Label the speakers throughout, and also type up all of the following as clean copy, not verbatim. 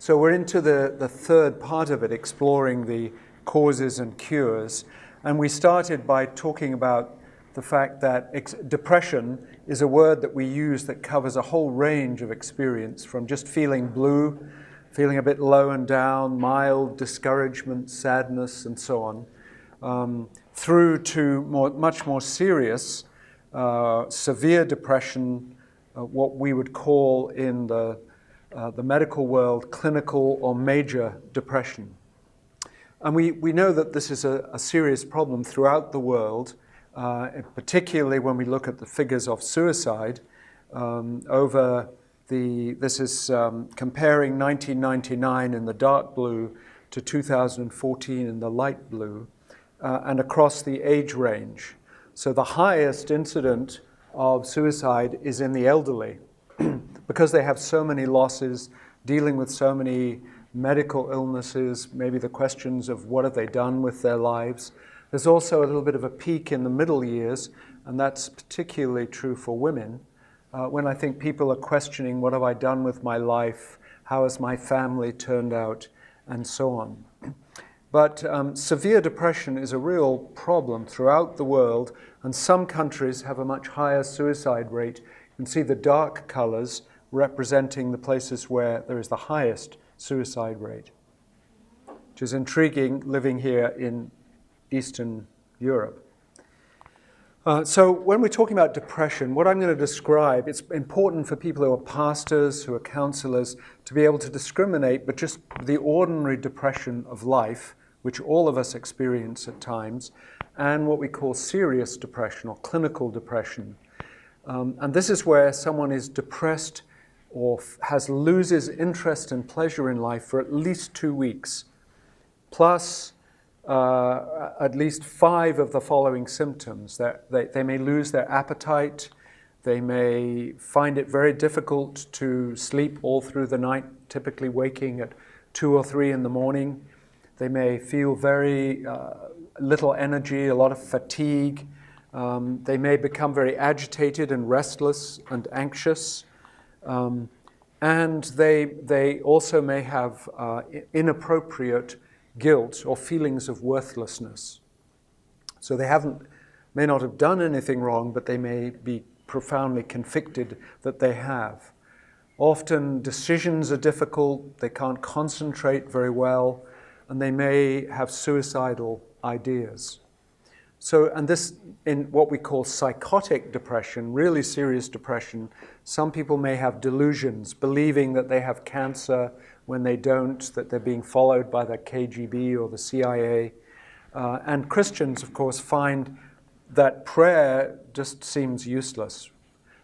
Speaker 1: So we're into the third part of it, exploring the causes and cures. And we started by talking about the fact that depression is a word that we use that covers a whole range of experience, from just feeling blue, feeling a bit low and down, mild discouragement, sadness, and so on, through to much more serious, severe depression, what we would call in the medical world clinical or major depression. And we know that this is a serious problem throughout the world, particularly when we look at the figures of suicide. This is comparing 1999 in the dark blue to 2014 in the light blue, and across the age range. So the highest incident of suicide is in the elderly, because they have so many losses, dealing with so many medical illnesses, maybe the questions of what have they done with their lives. There's also a little bit of a peak in the middle years, and that's particularly true for women, when I think people are questioning, what have I done with my life, how has my family turned out, and so on. But severe depression is a real problem throughout the world, and some countries have a much higher suicide rate. You can see the dark colors representing the places where there is the highest suicide rate, which is intriguing living here in Eastern Europe. So when we're talking about depression, what I'm going to describe, it's important for people who are pastors, who are counselors, to be able to discriminate, but just the ordinary depression of life, which all of us experience at times, and what we call serious depression or clinical depression. And this is where someone is depressed or loses interest and pleasure in life for at least 2 weeks, plus at least 5 of the following symptoms. They may lose their appetite, they may find it very difficult to sleep all through the night, typically waking at 2 or 3 in the morning. They may feel very little energy, a lot of fatigue. They may become very agitated and restless and anxious. And they also may have inappropriate guilt or feelings of worthlessness. So they may not have done anything wrong, but they may be profoundly convicted that they have. Often decisions are difficult, they can't concentrate very well, and they may have suicidal ideas. So, and this, in what we call psychotic depression, really serious depression, some people may have delusions, believing that they have cancer when they don't, that they're being followed by the KGB or the CIA. And Christians, of course, find that prayer just seems useless,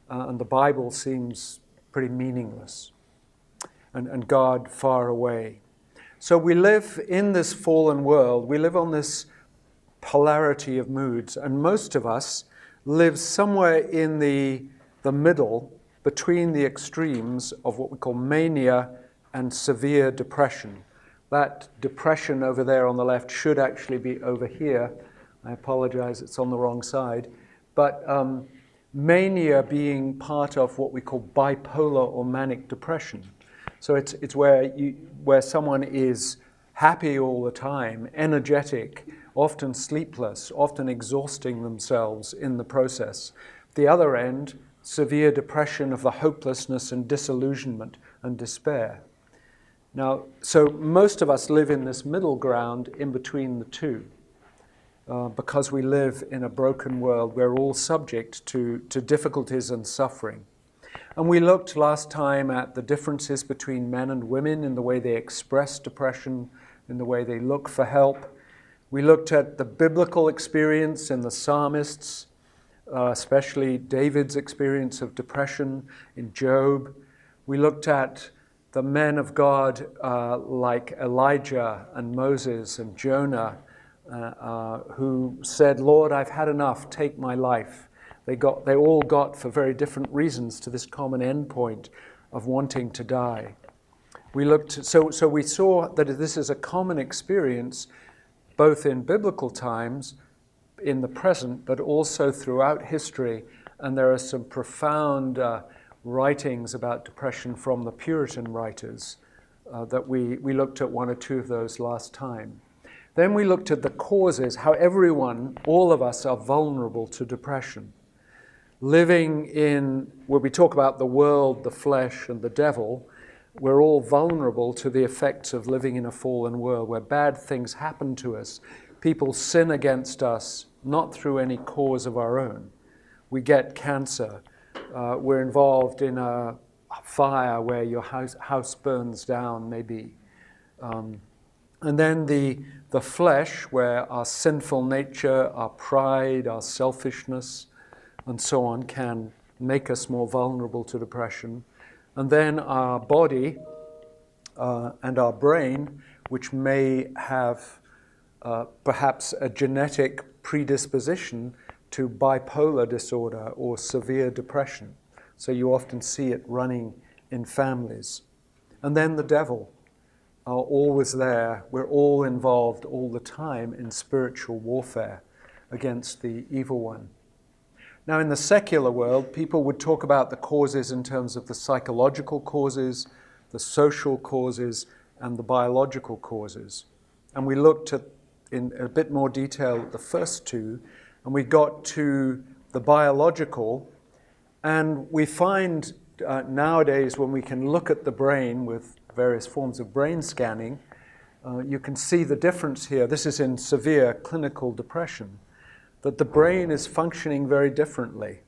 Speaker 1: and the Bible seems pretty meaningless, and God far away. So we live in this fallen world, we live on this polarity of moods, and most of us live somewhere in the middle between the extremes of what we call mania and severe depression. That depression over there on the left should actually be over here. I apologize, it's on the wrong side. But mania being part of what we call bipolar or manic depression. So it's where someone is happy all the time, energetic, often sleepless, often exhausting themselves in the process. The other end, severe depression of the hopelessness and disillusionment and despair. Now, so most of us live in this middle ground in between the two, because we live in a broken world. We're all subject to difficulties and suffering. And we looked last time at the differences between men and women in the way they express depression, in the way they look for help. We looked at the biblical experience in the psalmists, especially David's experience of depression in Job. We looked at the men of God like Elijah and Moses and Jonah, who said, "Lord, I've had enough, take my life." They all got, for very different reasons, to this common endpoint of wanting to die. We looked, so we saw that this is a common experience, both in biblical times, in the present, but also throughout history. And there are some profound writings about depression from the Puritan writers that we looked at one or two of those last time. Then we looked at the causes, how everyone, all of us, are vulnerable to depression. Living in, where we talk about the world, the flesh, and the devil, we're all vulnerable to the effects of living in a fallen world where bad things happen to us. People sin against us, not through any cause of our own. We get cancer. We're involved in a fire where your house burns down, maybe. And then the flesh, where our sinful nature, our pride, our selfishness, and so on, can make us more vulnerable to depression. And then our body and our brain, which may have perhaps a genetic predisposition to bipolar disorder or severe depression. So you often see it running in families. And then the devil are always there. We're all involved all the time in spiritual warfare against the evil one. Now, in the secular world, people would talk about the causes in terms of the psychological causes, the social causes, and the biological causes. And we looked at, in a bit more detail, at the first two, and we got to the biological, and we find nowadays when we can look at the brain with various forms of brain scanning, you can see the difference here. This is in severe clinical depression, that the brain is functioning very differently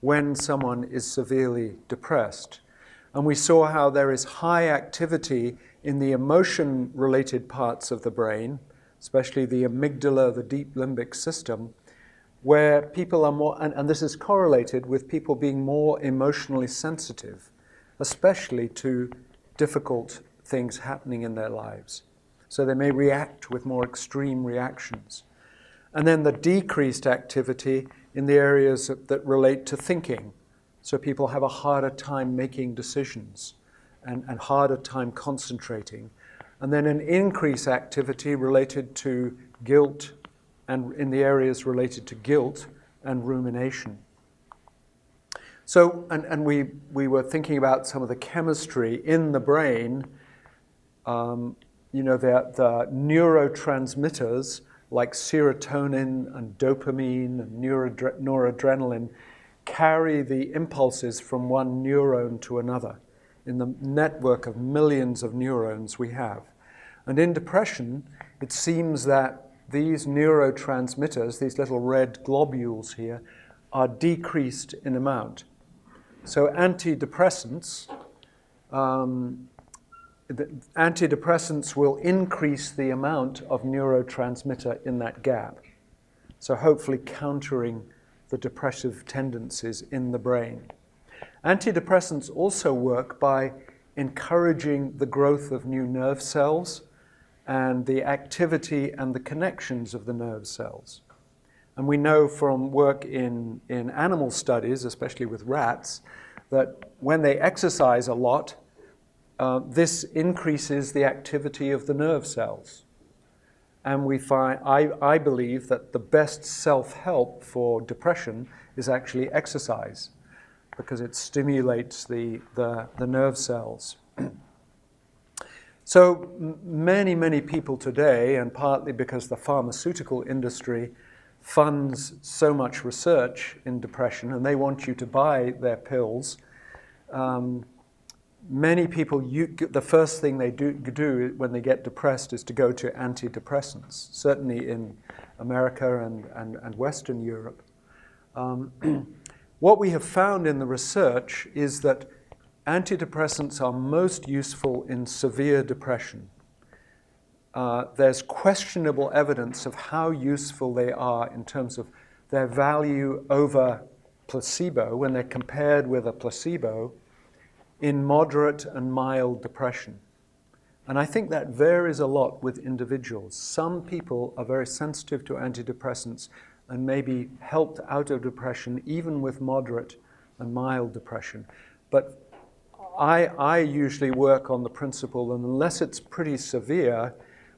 Speaker 1: when someone is severely depressed. And we saw how there is high activity in the emotion-related parts of the brain, especially the amygdala, the deep limbic system, where people are more, and this is correlated with people being more emotionally sensitive, especially to difficult things happening in their lives. So they may react with more extreme reactions. And then the decreased activity in the areas that relate to thinking. So people have a harder time making decisions and harder time concentrating. And then an increased activity related to guilt and in the areas related to guilt and rumination. So, and we were thinking about some of the chemistry in the brain, the neurotransmitters like serotonin and dopamine and noradrenaline carry the impulses from one neuron to another in the network of millions of neurons we have. And in depression, it seems that these neurotransmitters, these little red globules here, are decreased in amount. So antidepressants will increase the amount of neurotransmitter in that gap. So hopefully countering the depressive tendencies in the brain. Antidepressants also work by encouraging the growth of new nerve cells and the activity and the connections of the nerve cells. And we know from work in animal studies, especially with rats, that when they exercise a lot, this increases the activity of the nerve cells. And we find, I believe that the best self-help for depression is actually exercise, because it stimulates the nerve cells. So many people today, and partly because the pharmaceutical industry funds so much research in depression, and they want you to buy their pills, many people, the first thing they do when they get depressed is to go to antidepressants, certainly in America and Western Europe. What we have found in the research is that antidepressants are most useful in severe depression. There's questionable evidence of how useful they are in terms of their value over placebo when they're compared with a placebo in moderate and mild depression. And I think that varies a lot with individuals. Some people are very sensitive to antidepressants and may be helped out of depression even with moderate and mild depression. But I usually work on the principle that unless it's pretty severe,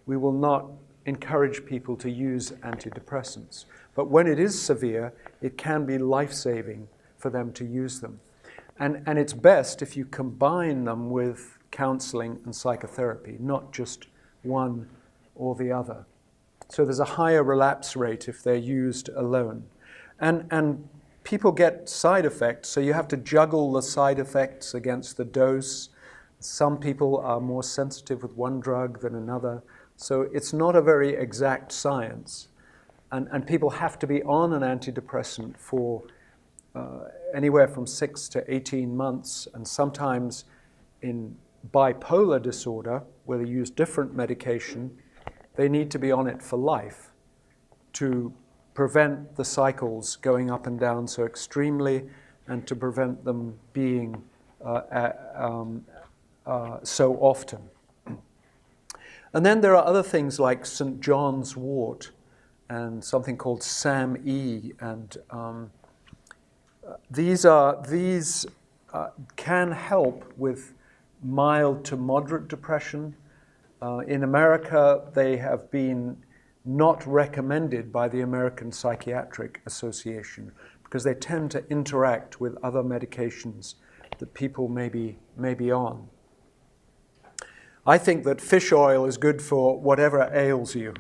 Speaker 1: we will not encourage people to use antidepressants. But when it is severe, it can be life-saving for them to use them. And it's best if you combine them with counseling and psychotherapy, not just one or the other. So there's a higher relapse rate if they're used alone. And people get side effects, so you have to juggle the side effects against the dose. Some people are more sensitive with one drug than another. So it's not a very exact science. And people have to be on an antidepressant for anywhere from 6 to 18 months. And sometimes in bipolar disorder, where they use different medication, they need to be on it for life to prevent the cycles going up and down so extremely and to prevent them being so often. And then there are other things like St. John's Wort and something called SAM-E, and these can help with mild to moderate depression. In America, they have been not recommended by the American Psychiatric Association because they tend to interact with other medications that people may be on. I think that fish oil is good for whatever ails you,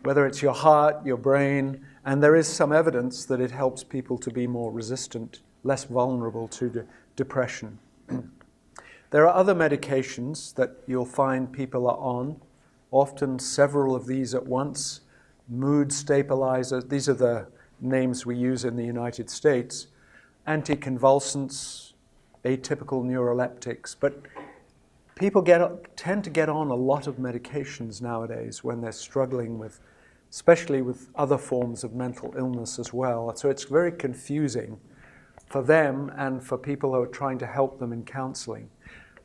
Speaker 1: whether it's your heart, your brain, and there is some evidence that it helps people to be more resistant, less vulnerable to depression. There are other medications that you'll find people are on, often several of these at once. Mood stabilizers, these are the names we use in the United States. Anticonvulsants, atypical neuroleptics, but people tend to get on a lot of medications nowadays when they're struggling with, especially with other forms of mental illness as well. So it's very confusing for them and for people who are trying to help them in counseling.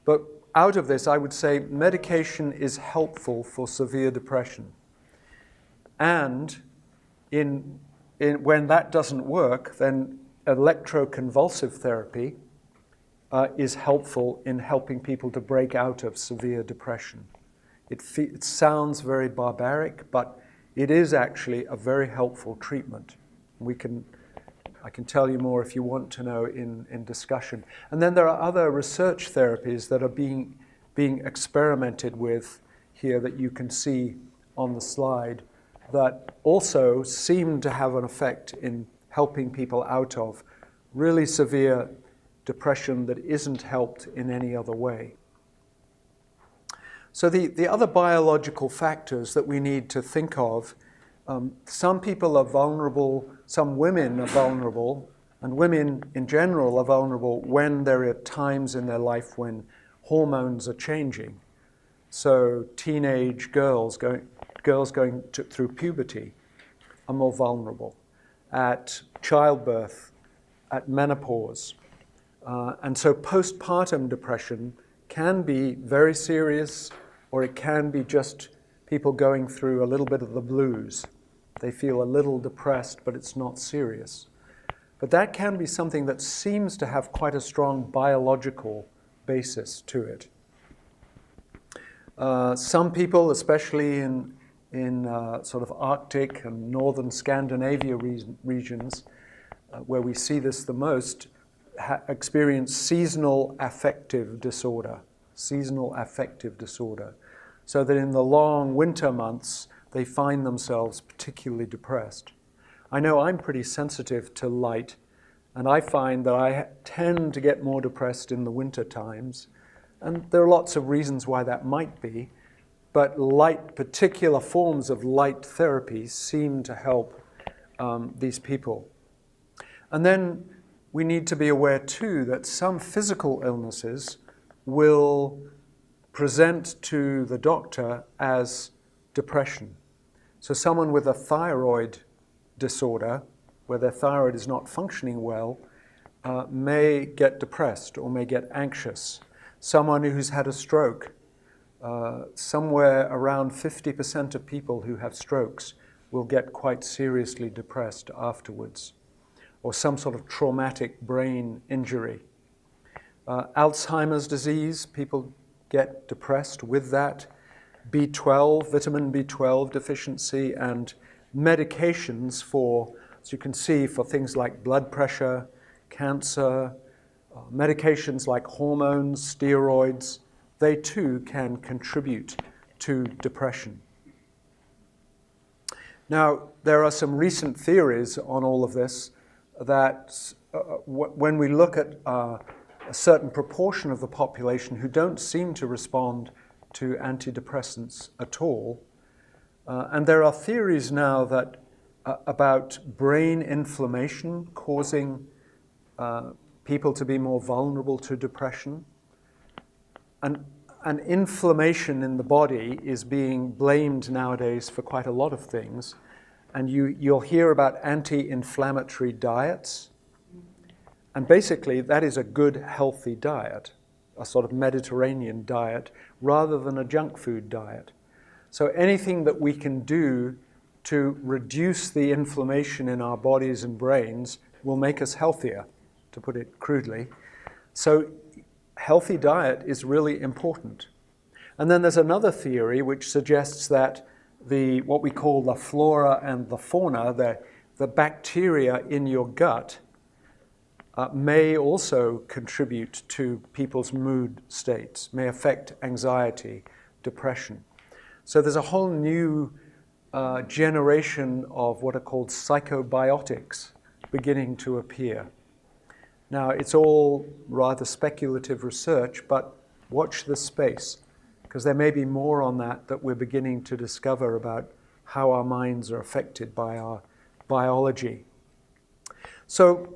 Speaker 1: But out of this, I would say medication is helpful for severe depression. And when that doesn't work, then electroconvulsive therapy is helpful in helping people to break out of severe depression. It sounds very barbaric, but it is actually a very helpful treatment. I can tell you more if you want to know in discussion. And then there are other research therapies that are being experimented with here that you can see on the slide that also seem to have an effect in helping people out of really severe depression that isn't helped in any other way. So the other biological factors that we need to think of, some people are vulnerable, some women are vulnerable, and women in general are vulnerable when there are times in their life when hormones are changing. So teenage girls going through puberty are more vulnerable. At childbirth, at menopause. And so postpartum depression can be very serious, or it can be just people going through a little bit of the blues. They feel a little depressed, but it's not serious. But that can be something that seems to have quite a strong biological basis to it. Some people, especially in sort of Arctic and northern Scandinavia regions, where we see this the most, experience seasonal affective disorder. So that in the long winter months, they find themselves particularly depressed. I know I'm pretty sensitive to light, and I find that I tend to get more depressed in the winter times. And there are lots of reasons why that might be, but particular forms of light therapy seem to help these people. And then we need to be aware too that some physical illnesses will present to the doctor as depression. So someone with a thyroid disorder, where their thyroid is not functioning well, may get depressed or may get anxious. Someone who's had a stroke, somewhere around 50% of people who have strokes will get quite seriously depressed afterwards, or some sort of traumatic brain injury. Alzheimer's disease, people get depressed with that. B12, vitamin B12 deficiency, and medications for, as you can see, for things like blood pressure, cancer, Medications like hormones, steroids, they too can contribute to depression. Now, there are some recent theories on all of this that when we look at a certain proportion of the population who don't seem to respond to antidepressants at all, and there are theories now that about brain inflammation causing people to be more vulnerable to depression. And inflammation in the body is being blamed nowadays for quite a lot of things. And you'll hear about anti-inflammatory diets. And basically, that is a good, healthy diet, a sort of Mediterranean diet, rather than a junk food diet. So anything that we can do to reduce the inflammation in our bodies and brains will make us healthier, to put it crudely. So healthy diet is really important. And then there's another theory which suggests that what we call the flora and the fauna, the bacteria in your gut, may also contribute to people's mood states, may affect anxiety, depression. So there's a whole new generation of what are called psychobiotics beginning to appear. Now, it's all rather speculative research, but watch this space, because there may be more on that we're beginning to discover about how our minds are affected by our biology. So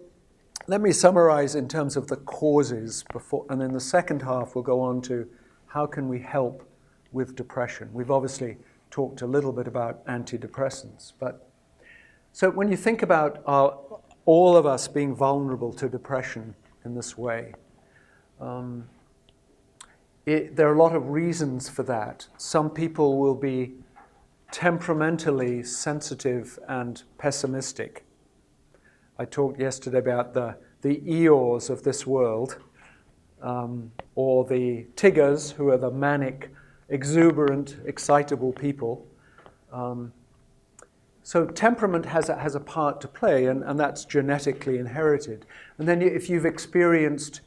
Speaker 1: let me summarize in terms of the causes before, and in the second half we'll go on to how can we help with depression. We've obviously talked a little bit about antidepressants, but so when you think about all of us being vulnerable to depression in this way, there are a lot of reasons for that. Some people will be temperamentally sensitive and pessimistic. I talked yesterday about the Eeyores of this world, or the Tiggers, who are the manic, exuberant, excitable people. So temperament has a part to play, and that's genetically inherited. And then if you've experienced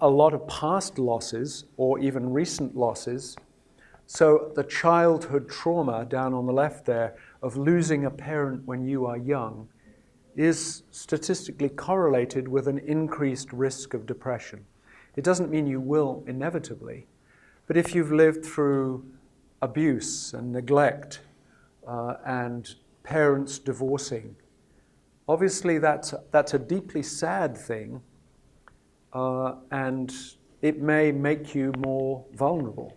Speaker 1: a lot of past losses, or even recent losses, so the childhood trauma down on the left there of losing a parent when you are young is statistically correlated with an increased risk of depression. It doesn't mean you will inevitably, but if you've lived through abuse and neglect and parents divorcing, obviously that's a deeply sad thing, and it may make you more vulnerable.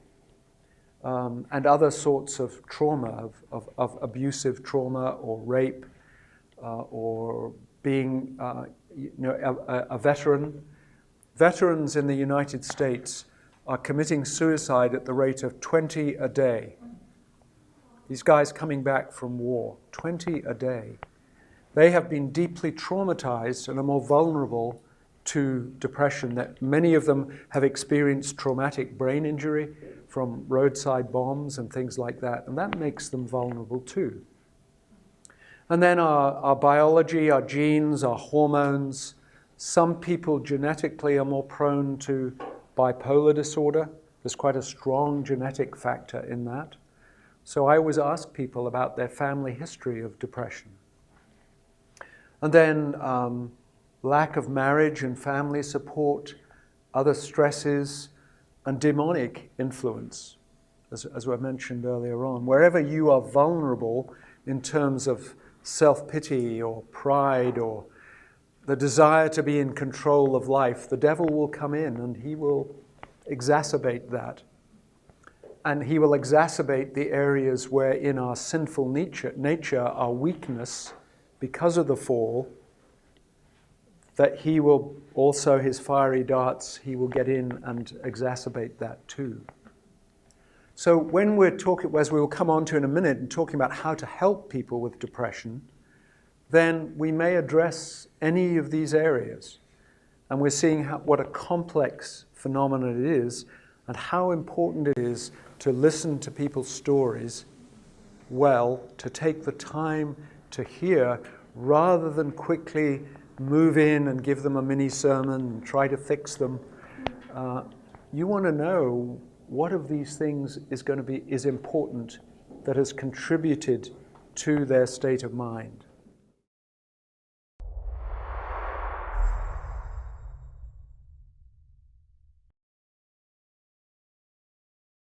Speaker 1: And other sorts of trauma, of abusive trauma or rape, or being a veteran. Veterans in the United States are committing suicide at the rate of 20 a day. These guys coming back from war, 20 a day. They have been deeply traumatized and are more vulnerable to depression. That many of them have experienced traumatic brain injury from roadside bombs and things like that, and that makes them vulnerable too. And then our biology, our genes, our hormones. Some people genetically are more prone to bipolar disorder. There's quite a strong genetic factor in that. So I always ask people about their family history of depression. And then lack of marriage and family support, other stresses, and demonic influence, as I mentioned earlier on. Wherever you are vulnerable in terms of self-pity or pride or the desire to be in control of life, the devil will come in and he will exacerbate that. And he will exacerbate the areas where in our sinful nature, our weakness, because of the fall, that he will also, his fiery darts, he will get in and exacerbate that too. So when we're talking, as we will come on to in a minute, and talking about how to help people with depression, then we may address any of these areas. And we're seeing what a complex phenomenon it is, and how important it is to listen to people's stories well, to take the time to hear, rather than quickly move in and give them a mini sermon and try to fix them. You want to know what of these things is important that has contributed to their state of mind.